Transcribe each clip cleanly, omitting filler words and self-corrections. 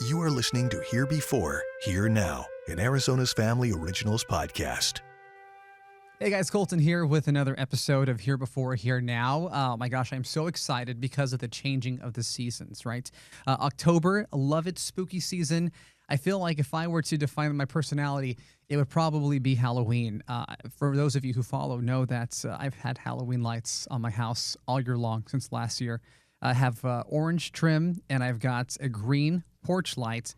You are listening to Here Before, Here Now, an Arizona's Family Originals podcast. Hey guys, Colton here with another episode of Here Before, Here Now. Oh my gosh, I'm so excited because of the changing of the seasons, right? October, love it, spooky season. I feel like if I were to define my personality, it would probably be Halloween. For those of you who follow know that I've had Halloween lights on my house all year long since last year. I have orange trim and I've got a green porch light.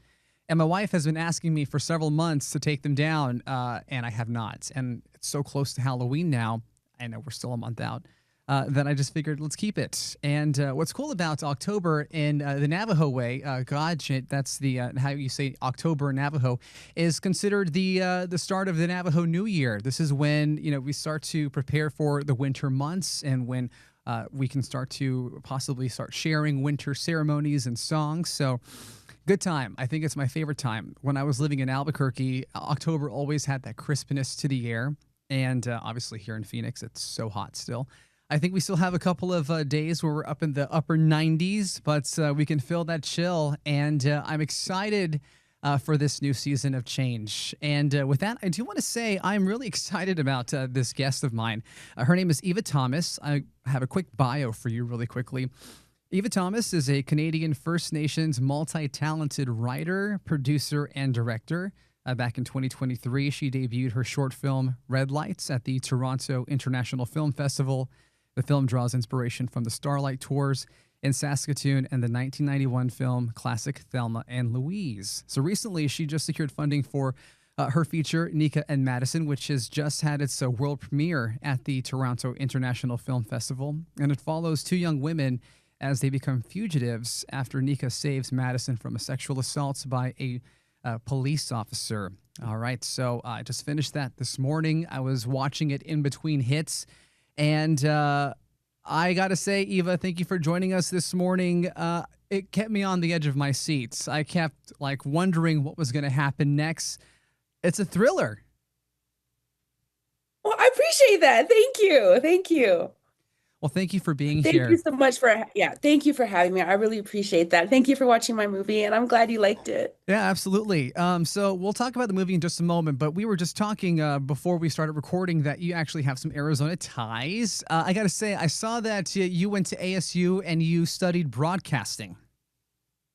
And my wife has been asking me for several months to take them down, and I have not. And it's so close to Halloween now, I know we're still a month out, that I just figured let's keep it. And what's cool about October in the Navajo way, that's the how you say October in Navajo, is considered the start of the Navajo New Year. This is when we start to prepare for the winter months and when we can start to possibly start sharing winter ceremonies and songs. So good time. I think it's my favorite time. When I was living in Albuquerque, October always had that crispness to the air. And obviously here in Phoenix, it's so hot still. I think we still have a couple of days where we're up in the upper 90s, but we can feel that chill. And I'm excited for this new season of change. And with that, I do want to say I'm really excited about this guest of mine. Her name is Eva Thomas. I have a quick bio for you really quickly. Eva Thomas is a Canadian First Nations multi-talented writer, producer, and director. Back in 2023, she debuted her short film Red Lights at the Toronto International Film Festival. The film draws inspiration from the Starlight Tours in Saskatoon and the 1991 film classic Thelma and Louise. So recently, she just secured funding for her feature, Nika Madison, which has just had its world premiere at the Toronto International Film Festival. And it follows two young women as they become fugitives after Nika saves Madison from a sexual assault by a police officer. All right, so I just finished that this morning. I was watching it in between hits, and I got to say, Eva, thank you for joining us this morning. It kept me on the edge of my seats. I kept wondering what was going to happen next. It's a thriller. Well, I appreciate that. Thank you. Thank you. Well, thank you for being Thank here. you so much thank you for having me. I really appreciate that. Thank you for watching my movie, and I'm glad you liked it. Yeah, absolutely. So we'll talk about the movie in just a moment, but we were just talking before we started recording that you actually have some Arizona ties. I got to say, I saw that you went to ASU and you studied broadcasting.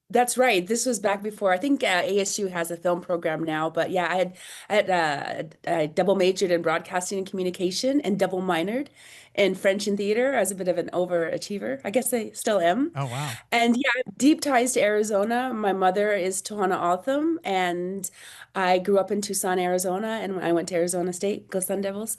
That's right. This was back before. I think ASU has a film program now, but yeah, I double majored in broadcasting and communication and double minored in French and theater. I was a bit of an overachiever. I guess I still am. Oh, wow. And yeah, deep ties to Arizona. My mother is Tohono O'odham, and I grew up in Tucson, Arizona, and I went to Arizona State, go Sun Devils.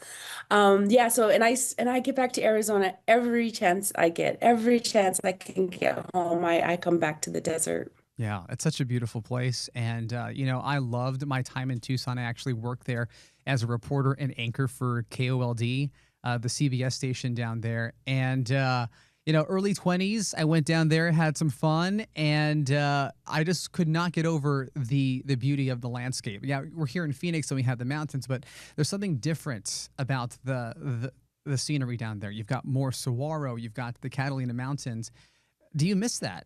Yeah, so and I get back to Arizona every chance I get, every chance I can get home. I come back to the desert. Yeah, it's such a beautiful place. And, I loved my time in Tucson. I actually worked there as a reporter and anchor for KOLD, the CBS station down there. And, early 20s, I went down there, had some fun, and I just could not get over the beauty of the landscape. Yeah, we're here in Phoenix, so we have the mountains, but there's something different about the scenery down there. You've got more saguaro, you've got the Catalina Mountains. Do you miss that?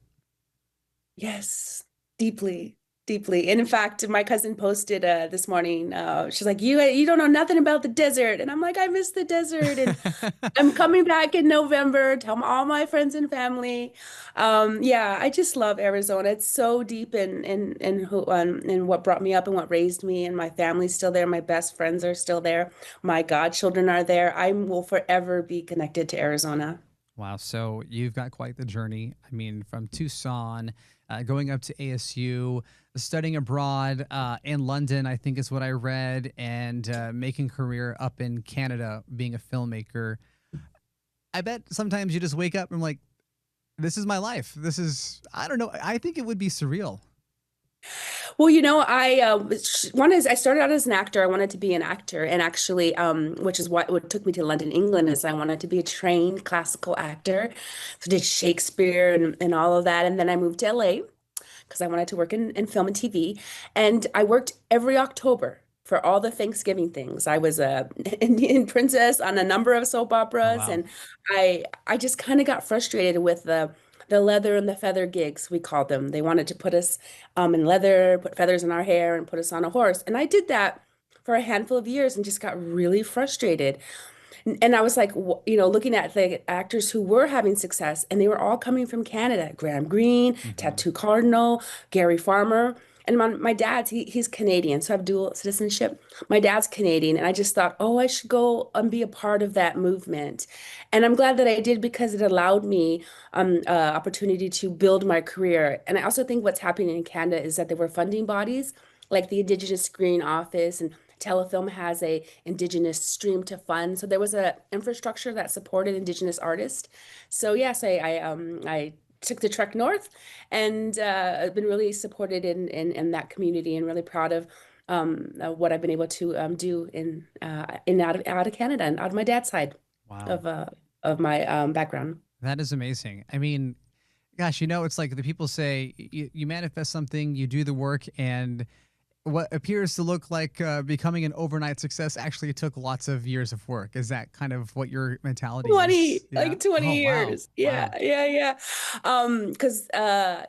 Yes, deeply, deeply. And in fact, my cousin posted this morning. She's like, "You don't know nothing about the desert," and I'm like, "I miss the desert." And I'm coming back in November. Tell all my friends and family. Yeah, I just love Arizona. It's so deep in what brought me up and what raised me, and my family's still there. My best friends are still there. My godchildren are there. I will forever be connected to Arizona. Wow. So you've got quite the journey. I mean, from Tucson, going up to ASU, studying abroad in London, I think is what I read, and making career up in Canada, being a filmmaker. I bet sometimes you just wake up and like, this is my life. I don't know. I think it would be surreal. Well, I started out as an actor. I wanted to be an actor, and actually, which is what took me to London, England, is I wanted to be a trained classical actor. So I did Shakespeare and all of that, and then I moved to LA because I wanted to work in film and TV, and I worked every October for all the Thanksgiving things. I was a Indian princess on a number of soap Oh, operas, wow. and I just kind of got frustrated with the leather and the feather gigs, we called them. They wanted to put us in leather, put feathers in our hair, and put us on a horse. And I did that for a handful of years and just got really frustrated. And I was like, looking at the actors who were having success, and they were all coming from Canada. Graham Greene, Hmm. Tattoo Cardinal, Gary Farmer. And my dad's, he's Canadian, so I have dual citizenship. My dad's Canadian, and I just thought, oh, I should go and be a part of that movement. And I'm glad that I did because it allowed me opportunity to build my career. And I also think what's happening in Canada is that there were funding bodies like the Indigenous Screen Office, and Telefilm has a Indigenous stream to fund. So there was a infrastructure that supported Indigenous artists. So yes, I took the trek north, and I've been really supported in that community, and really proud of what I've been able to do in out of Canada and out of my dad's side Wow. of uh, of my background. That is amazing. I mean, gosh, it's like the people say you manifest something, you do the work, and what appears to look like becoming an overnight success actually took lots of years of work. Is that kind of what your mentality is? 20, Yeah. like 20 Oh, wow. years. Yeah, Wow. yeah, yeah. Because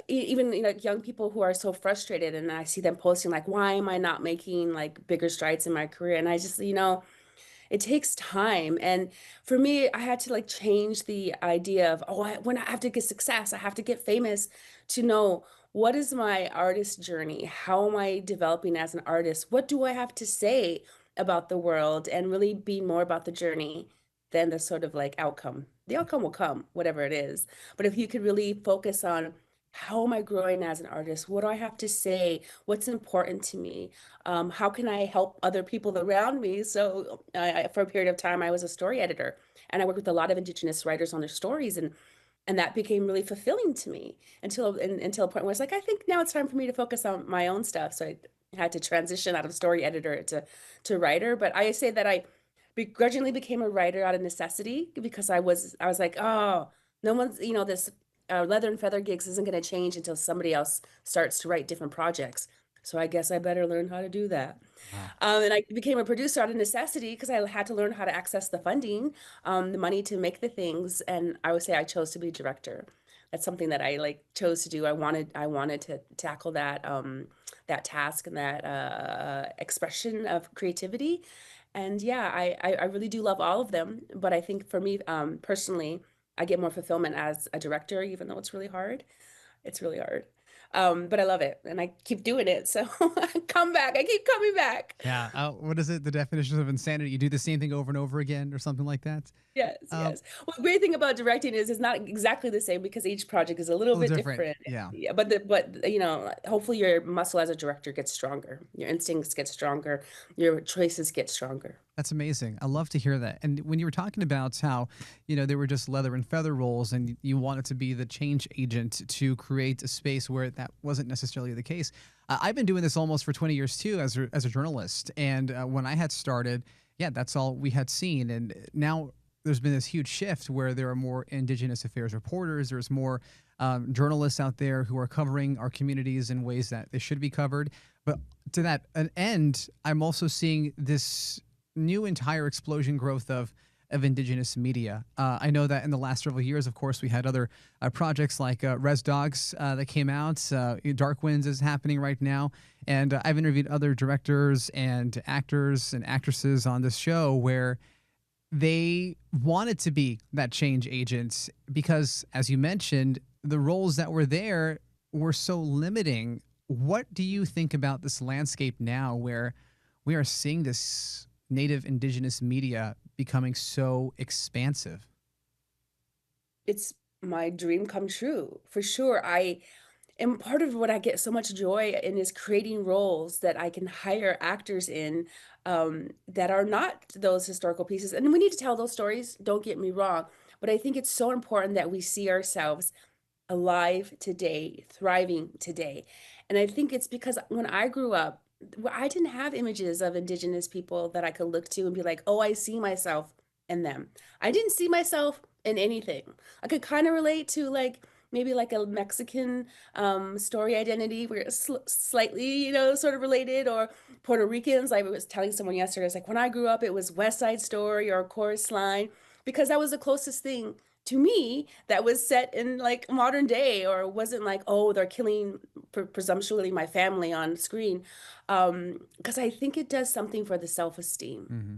even young people who are so frustrated, and I see them posting like, why am I not making like bigger strides in my career? And I just, it takes time. And for me, I had to like change the idea of, oh, when I have to get success, I have to get famous, to know what is my artist journey? How am I developing as an artist? What do I have to say about the world? And really be more about the journey than the sort of like outcome. The outcome will come, whatever it is. But if you could really focus on, how am I growing as an artist? What do I have to say? What's important to me? How can I help other people around me? So, for a period of time, I was a story editor, and I worked with a lot of Indigenous writers on their stories, and that became really fulfilling to me until a point where it's like, I think now it's time for me to focus on my own stuff. So I had to transition out of story editor to writer. But I say that I begrudgingly became a writer out of necessity, because I was like, oh, no one's, this leather and feather gigs isn't going to change until somebody else starts to write different projects. So I guess I better learn how to do that. Wow. And I became a producer out of necessity because I had to learn how to access the funding, the money to make the things. And I would say I chose to be director. That's something that I like chose to do. I wanted to tackle that task and that expression of creativity. And yeah, I really do love all of them. But I think for me, personally, I get more fulfillment as a director, even though it's really hard. It's really hard. But I love it, and I keep doing it. So I come back. I keep coming back. Yeah. What is it? The definition of insanity? You do the same thing over and over again, or something like that? Yes, Um, yes. Well, the great thing about directing is it's not exactly the same, because each project is a little a little bit different. different. Yeah. Yeah, but hopefully your muscle as a director gets stronger. Your instincts get stronger. Your choices get stronger. That's amazing. I love to hear that. And when you were talking about how, they were just leather and feather roles and you wanted to be the change agent to create a space where that wasn't necessarily the case. I've been doing this almost for 20 years too as a journalist. And when I had started, yeah, that's all we had seen. And now there's been this huge shift where there are more Indigenous affairs reporters. There's more journalists out there who are covering our communities in ways that they should be covered. But to that an end, I'm also seeing this new entire explosion growth of Indigenous media. I know that in the last several years, of course, we had other projects like Res Dogs that came out. Dark Winds is happening right now. And I've interviewed other directors and actors and actresses on this show where they wanted to be that change agent because, as you mentioned, the roles that were there were so limiting. What do you think about this landscape now where we are seeing this native Indigenous media becoming so expansive? It's my dream come true, for sure. And part of what I get so much joy in is creating roles that I can hire actors in, that are not those historical pieces. And we need to tell those stories, don't get me wrong. But I think it's so important that we see ourselves alive today, thriving today. And I think it's because when I grew up, I didn't have images of Indigenous people that I could look to and be like, oh, I see myself in them. I didn't see myself in anything. I could kind of relate to like maybe like a Mexican story identity where it's slightly, sort of related, or Puerto Ricans. I was telling someone yesterday, it's like when I grew up, it was West Side Story or Chorus Line, because that was the closest thing to me that was set in like modern day, or wasn't like, oh, they're killing presumptuously my family on screen. Because I think it does something for the self-esteem. Hmm.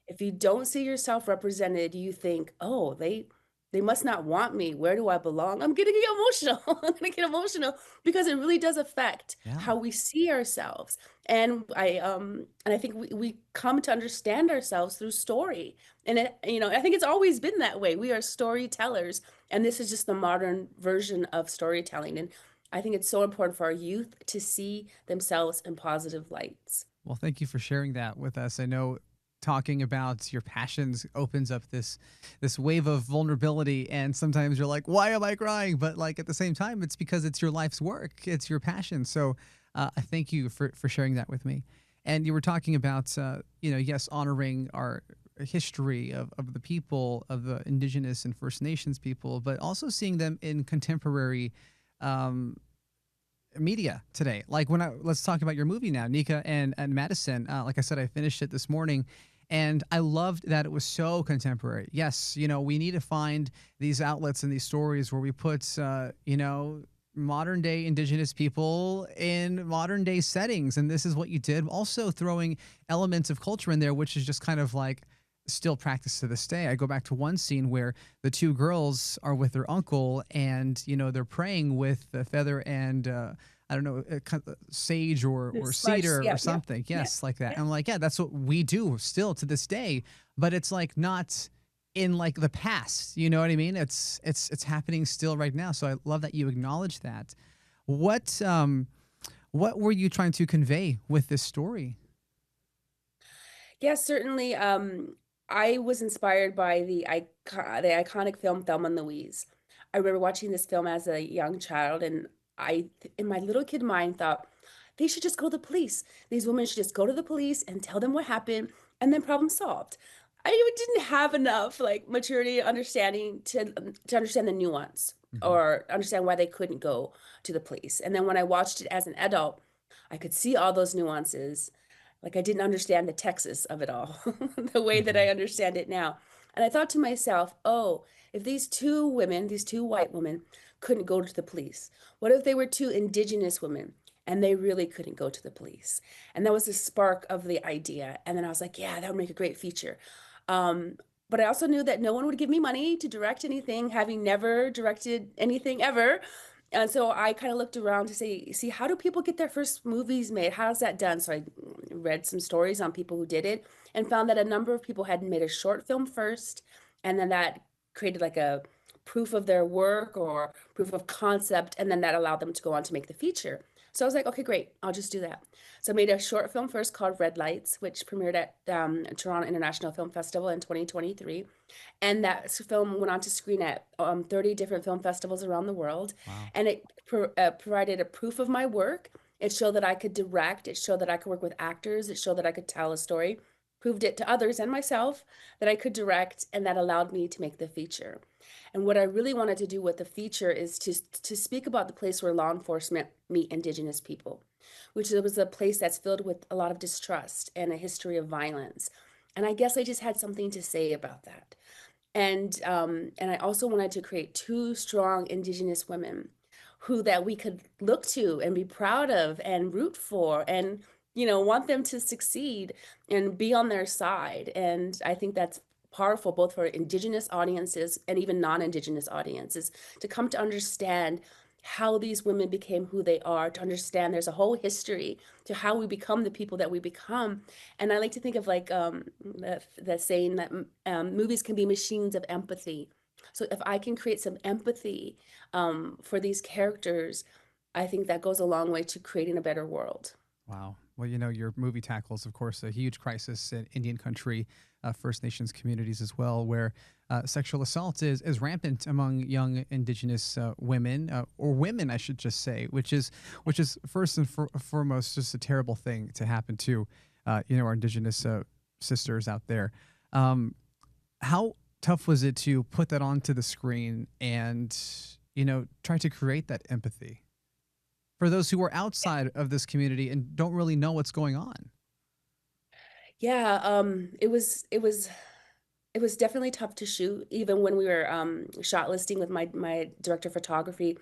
If you don't see yourself represented, you think, oh, they must not want me. Where do I belong? I'm gonna get emotional. I'm gonna get emotional because it really does affect Yeah. how we see ourselves. And I think we come to understand ourselves through story. And I think it's always been that way. We are storytellers, and this is just the modern version of storytelling. And I think it's so important for our youth to see themselves in positive lights. Well, thank you for sharing that with us. I know talking about your passions opens up this wave of vulnerability, and sometimes you're like, why am I crying? But like at the same time, it's because it's your life's work, it's your passion. So I thank you for sharing that with me. And you were talking about yes, honoring our history of the people, of the Indigenous and First Nations people, but also seeing them in contemporary um, media today. Like let's talk about your movie now, Nika and Madison. Like I said, I finished it this morning, and I loved that it was so contemporary. Yes, we need to find these outlets and these stories where we put, modern day Indigenous people in modern day settings, and this is what you did. Also throwing elements of culture in there, which is just kind of like still practiced to this day. I go back to one scene where the two girls are with their uncle, and they're praying with the feather and I don't know, sage The or smudge, cedar yeah, or yeah, something. yeah, Yes, like that. yeah. And I'm like, yeah, that's what we do still to this day, but it's like not in like the past. You know what I mean? It's happening still right now. So I love that you acknowledge that. What were you trying to convey with this story? Yeah, certainly. I was inspired by the iconic film Thelma and Louise. I remember watching this film as a young child, and in my little kid mind, thought they should just go to the police. These women should just go to the police and tell them what happened, and then problem solved. I didn't have enough like maturity, understanding to understand the nuance Hmm. or understand why they couldn't go to the police. And then when I watched it as an adult, I could see all those nuances. Like I didn't understand the Texas of it all, the way that I Hmm. understand it now. And I thought to myself, oh, if these two women, these two white women, couldn't go to the police, what if they were two indigenous women and they really couldn't go to the police? And that was the spark of the idea. And then I was like, yeah, that would make a great feature. Um, but I also knew that no one would give me money to direct anything, having never directed anything ever. And so I kind of looked around to see how do people get their first movies made? How's that done? So I read some stories on people who did it and found that a number of people had made a short film first, and then that created like a proof of their work or proof of concept, and then that allowed them to go on to make the feature. So I was like, okay, great, I'll just do that. So I made a short film first called Red Lights, which premiered at Toronto International Film Festival in 2023. And that film went on to screen at 30 different film festivals around the world. Wow. And it provided a proof of my work. It showed that I could direct. It showed that I could work with actors. It showed that I could tell a story. Proved it to others and myself that I could direct, and that allowed me to make the feature. And what I really wanted to do with the feature is to speak about the place where law enforcement meet Indigenous people, which was a place that's filled with a lot of distrust and a history of violence. And I guess I just had something to say about that. And I also wanted to create two strong Indigenous women who that we could look to and be proud of and root for, and want them to succeed and be on their side. And I think that's powerful both for Indigenous audiences and even non-Indigenous audiences to come to understand how these women became who they are, to understand there's a whole history to how we become the people that we become. And I like to think of like the saying that movies can be machines of empathy. So if I can create some empathy for these characters, I think that goes a long way to creating a better world. Wow. Well, your movie tackles, of course, a huge crisis in Indian country, First Nations communities as well, where sexual assault is rampant among young Indigenous women, or women, I should just say, which is first and foremost just a terrible thing to happen to, our Indigenous sisters out there. How tough was it to put that onto the screen and try to create that empathy for those who are outside of this community and don't really know what's going on? Yeah, it was it was definitely tough to shoot. Even when we were shot listing with my director of photography,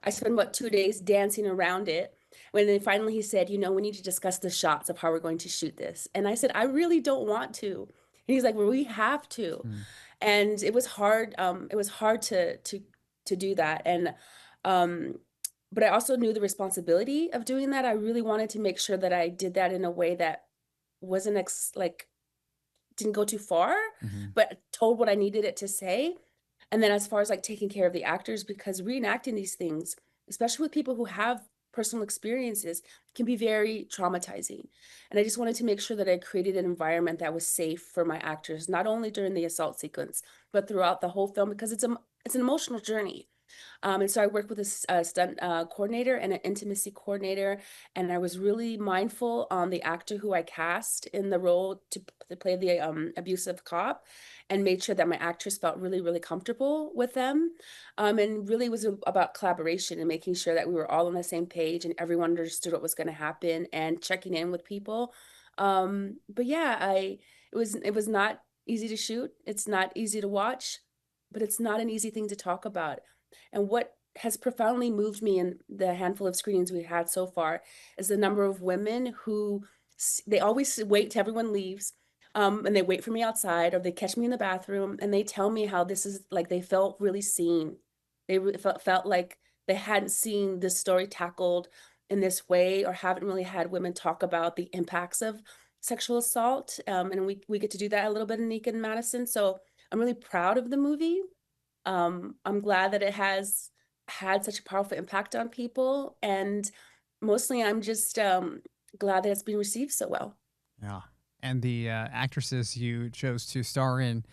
I spent about 2 days dancing around it. When then finally he said, you know, we need to discuss the shots of how we're going to shoot this. And I said, I really don't want to. And he's like, well, we have to. Mm. And it was hard. It was hard to do that. And um, but I also knew the responsibility of doing that. I really wanted to make sure that I did that in a way that wasn't like didn't go too far, Hmm. but told what I needed it to say. And then as far as like taking care of the actors, because reenacting these things, especially with people who have personal experiences, can be very traumatizing. And I just wanted to make sure that I created an environment that was safe for my actors, not only during the assault sequence, but throughout the whole film, because it's an emotional journey. And so I worked with a stunt coordinator and an intimacy coordinator, and I was really mindful on the actor who I cast in the role to play the abusive cop, and made sure that my actress felt really, really comfortable with them. And really was about collaboration and making sure that we were all on the same page and everyone understood what was going to happen and checking in with people. But yeah, it was not easy to shoot. It's not easy to watch, but it's not an easy thing to talk about. And what has profoundly moved me in the handful of screenings we've had so far is the number of women who they always wait till everyone leaves. And they wait for me outside, or they catch me in the bathroom and they tell me how this is like they felt really seen. They felt like they hadn't seen this story tackled in this way, or haven't really had women talk about the impacts of sexual assault. And we get to do that a little bit in Nika and Madison. So I'm really proud of the movie. I'm glad that it has had such a powerful impact on people, and mostly I'm just glad that it's been received so well. Yeah. And the actresses you chose to star in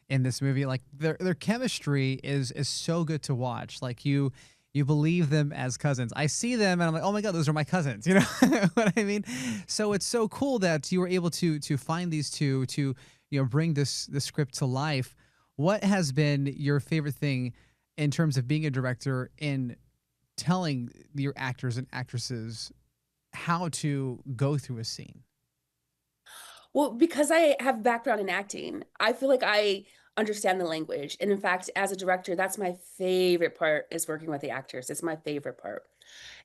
this movie, like their chemistry is so good to watch. Like you believe them as cousins. I see them and I'm like, oh my god, those are my cousins. You know what I mean? So it's so cool that you were able to find these two to bring this script to life. What has been your favorite thing in terms of being a director in telling your actors and actresses how to go through a scene? Well, because I have background in acting, I feel like I understand the language. And in fact, as a director, that's my favorite part, is working with the actors. It's my favorite part.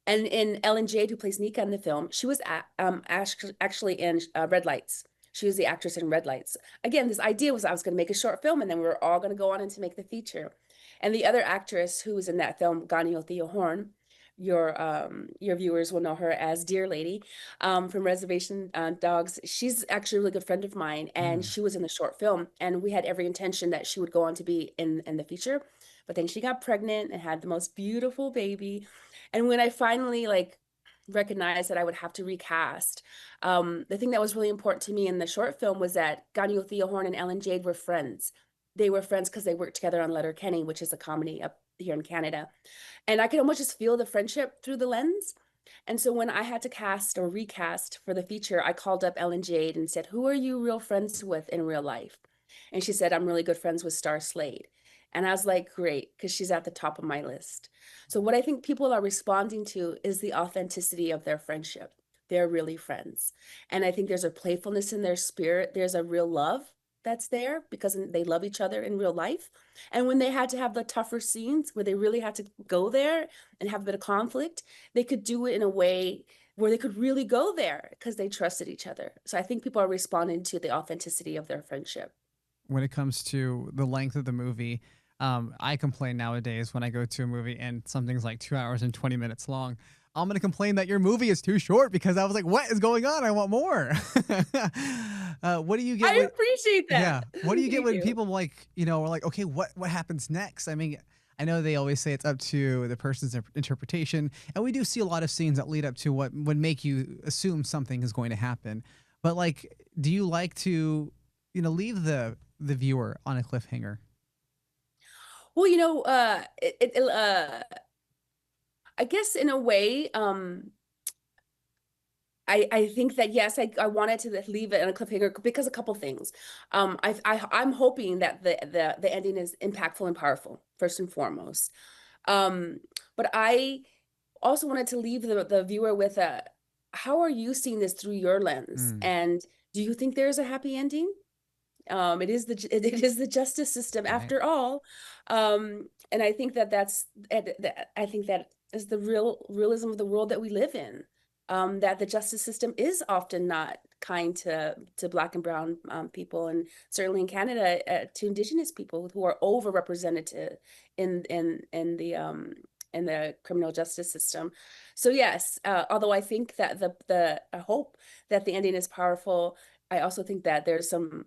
And in Ellen Jade, who plays Nika in the film, she was actually in Red Lights. She was the actress in Red Lights. Again, this idea was I was going to make a short film, and then we were all going to go on and to make the feature. And the other actress who was in that film, Ganyo Theo Horn, your viewers will know her as Dear Lady, from Reservation Dogs. She's actually a really good friend of mine, and Mm. she was in the short film. And we had every intention that she would go on to be in the feature, but then she got pregnant and had the most beautiful baby. And when I finally like recognized that I would have to recast, the thing that was really important to me in the short film was that Ganyo Theo Horn and Ellen Jade were friends. They were friends because they worked together on Letterkenny, which is a comedy up here in Canada. And I could almost just feel the friendship through the lens. And so when I had to cast or recast for the feature, I called up Ellen Jade and said, who are you real friends with in real life? And she said, I'm really good friends with Star Slade. And I was like, great, because she's at the top of my list. So what I think people are responding to is the authenticity of their friendship. They're really friends. And I think there's a playfulness in their spirit. There's a real love that's there because they love each other in real life. And when they had to have the tougher scenes where they really had to go there and have a bit of conflict, they could do it in a way where they could really go there because they trusted each other. So I think people are responding to the authenticity of their friendship. When it comes to the length of the movie, I complain nowadays when I go to a movie and something's like 2 hours and 20 minutes long. I'm going to complain that your movie is too short because I was like, what is going on? I want more. What do you get I when, appreciate yeah. that. What do you get Thank when you. people like, are like, okay, what happens next? I mean, I know they always say it's up to the person's interpretation, and we do see a lot of scenes that lead up to what would make you assume something is going to happen. But like, do you like to, leave the viewer on a cliffhanger? Well, I guess in a way, I think that yes, I wanted to leave it on a cliffhanger because a couple things. I'm hoping that the ending is impactful and powerful first and foremost. Um, but I also wanted to leave the viewer with a, how are you seeing this through your lens? Mm. And do you think there's a happy ending? It is the justice system Right. after all. And I think I think that is the realism of the world that we live in. That the justice system is often not kind to Black and Brown people, and certainly in Canada to Indigenous people who are overrepresented in the criminal justice system. So yes, although I think that I hope that the ending is powerful, I also think that there's an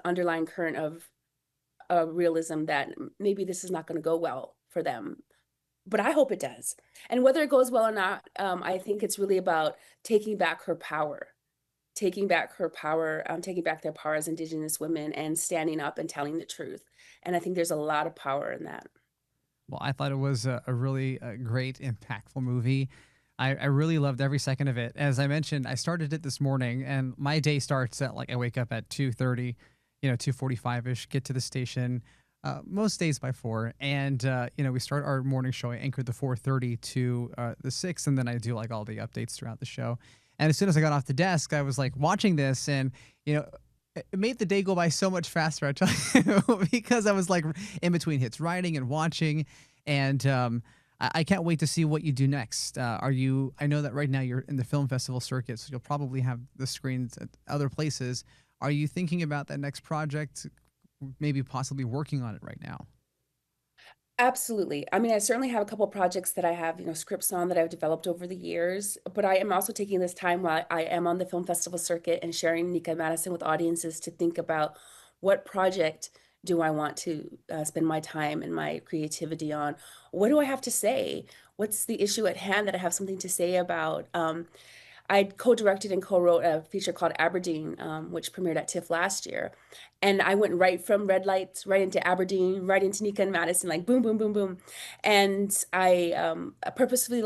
underlying current of realism that maybe this is not going to go well for them, but I hope it does. And whether it goes well or not, I think it's really about taking back her power, taking back their power as Indigenous women and standing up and telling the truth. And I think there's a lot of power in that. Well, I thought it was a really great, impactful movie. I really loved every second of it. As I mentioned, I started it this morning, and my day starts at like I wake up at 2:30, 2:45 ish. Get to the station most days by 4, and we start our morning show. I anchored the 4:30 to the 6, and then I do like all the updates throughout the show. And as soon as I got off the desk, I was like watching this, and it made the day go by so much faster, I tell you, because I was like in between hits, writing and watching, and I can't wait to see what you do next. I know that right now you're in the film festival circuit, so you'll probably have the screens at other places. Are you thinking about that next project, maybe possibly working on it right now? Absolutely. I mean, I certainly have a couple projects that I have, scripts on that I've developed over the years, but I am also taking this time while I am on the film festival circuit and sharing Nika Madison with audiences to think about what project do I want to spend my time and my creativity on? What do I have to say? What's the issue at hand that I have something to say about? I co-directed and co-wrote a feature called Aberdeen, which premiered at TIFF last year. And I went right from red lights, right into Aberdeen, right into Nika and Madison, like boom, boom, boom, boom. And I purposefully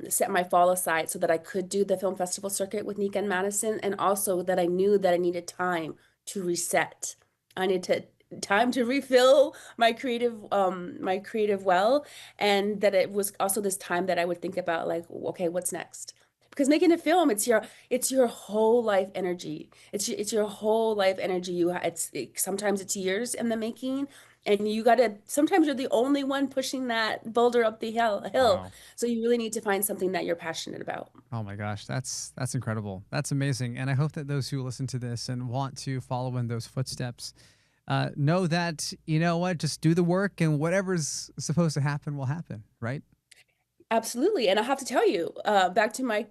set my fall aside so that I could do the film festival circuit with Nika and Madison, and also that I knew that I needed time to reset. I needed time to refill my creative well, and that it was also this time that I would think about like, okay, what's next? Because making a film, it's your whole life energy. It's your whole life energy. Sometimes it's years in the making, and sometimes you're the only one pushing that boulder up the hill. Wow. So you really need to find something that you're passionate about. Oh my gosh, that's incredible. That's amazing. And I hope that those who listen to this and want to follow in those footsteps know that, you know what, just do the work and whatever's supposed to happen will happen, right? Absolutely. And I have to tell you, back to my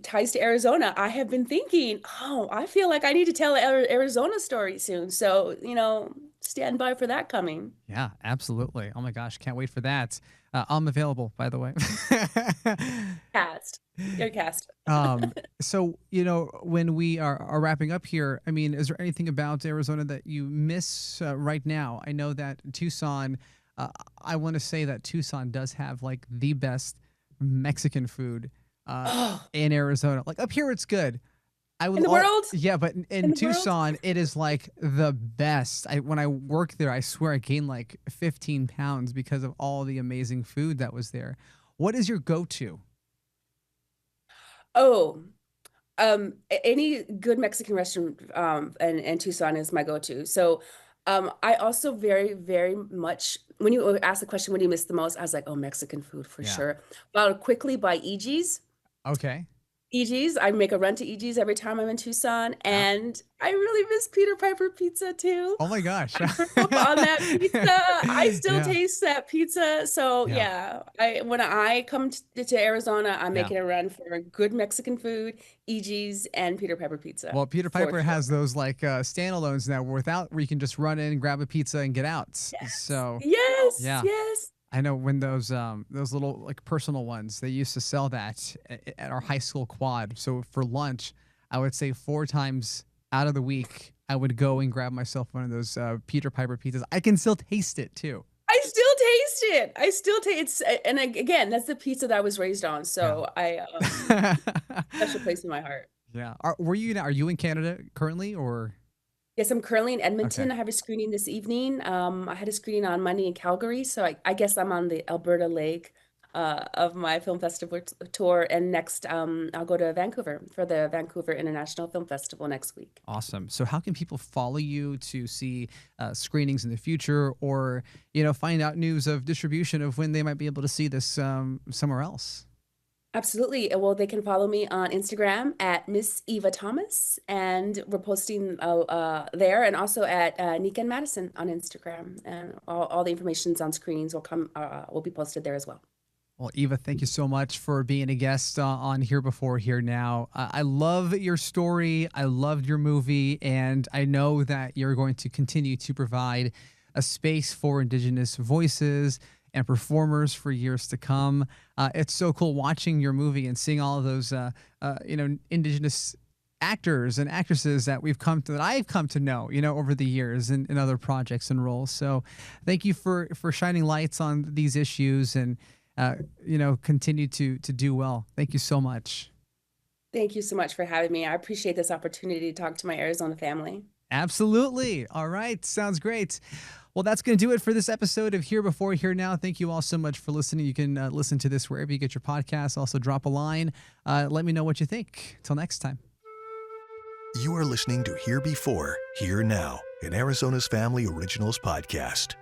ties to Arizona, I have been thinking, oh, I feel like I need to tell an Arizona story soon. So, stand by for that coming. Yeah, absolutely. Oh my gosh, can't wait for that. I'm available, by the way. Cast. You're cast. So, when we are wrapping up here, I mean, is there anything about Arizona that you miss right now? I know that Tucson, I want to say that Tucson does have like the best Mexican food Oh, in Arizona. Like up here, it's good. in the world? Yeah, but In in the world? Tucson, it is like the best. When I worked there, I swear I gained like 15 pounds because of all the amazing food that was there. What is your go-to? Oh, any good Mexican restaurant and Tucson is my go-to. So I also very, very much, when you ask the question, what do you miss the most? I was like, oh, Mexican food for Yeah. sure. But I'll quickly buy EG's. Okay. EG's. I make a run to EG's every time I'm in Tucson, Yeah. and I really miss Peter Piper pizza too. Oh my gosh. I grew up on that pizza. I still Yeah. taste that pizza. So Yeah. yeah, when I come to Arizona, I'm Yeah. making a run for good Mexican food, EG's, and Peter Piper pizza Well, Peter for Piper sure. has those like standalones now where you can just run in, grab a pizza, and get out. Yes, So yes, yeah, yes. I know when those little like personal ones, they used to sell that at our high school quad. So for lunch, I would say 4 times out of the week, I would go and grab myself one of those Peter Piper pizzas. I can still taste it too. I still taste it. I still taste it's and again, that's the pizza that I was raised on. Yeah. So I special place in my heart. Yeah. Are you in Canada currently or? Yes, I'm currently in Okay. Edmonton. I have a screening this evening. I had a screening on Monday in Calgary, so I guess I'm on the Alberta Lake of my film festival tour. And next, I'll go to Vancouver for the Vancouver International Film Festival next week. Awesome. So how can people follow you to see screenings in the future, or, find out news of distribution of when they might be able to see this somewhere else? Absolutely. Well, they can follow me on Instagram at Miss Eva Thomas, and we're posting there, and also at Nika Madison on Instagram. And all the information's on screenings will be posted there as well. Well, Eva, thank you so much for being a guest on Here Before, Here Now. I love your story. I loved your movie, and I know that you're going to continue to provide a space for Indigenous voices and performers for years to come. It's so cool watching your movie and seeing all of those, Indigenous actors and actresses that I've come to know, over the years in other projects and roles. So thank you for shining lights on these issues, and, continue to do well. Thank you so much. Thank you so much for having me. I appreciate this opportunity to talk to my Arizona family. Absolutely. All right. Sounds great. Well, that's going to do it for this episode of Here Before, Here Now. Thank you all so much for listening. You can listen to this wherever you get your podcasts. Also, drop a line. Let me know what you think. Till next time. You are listening to Here Before, Here Now, an Arizona's Family Originals podcast.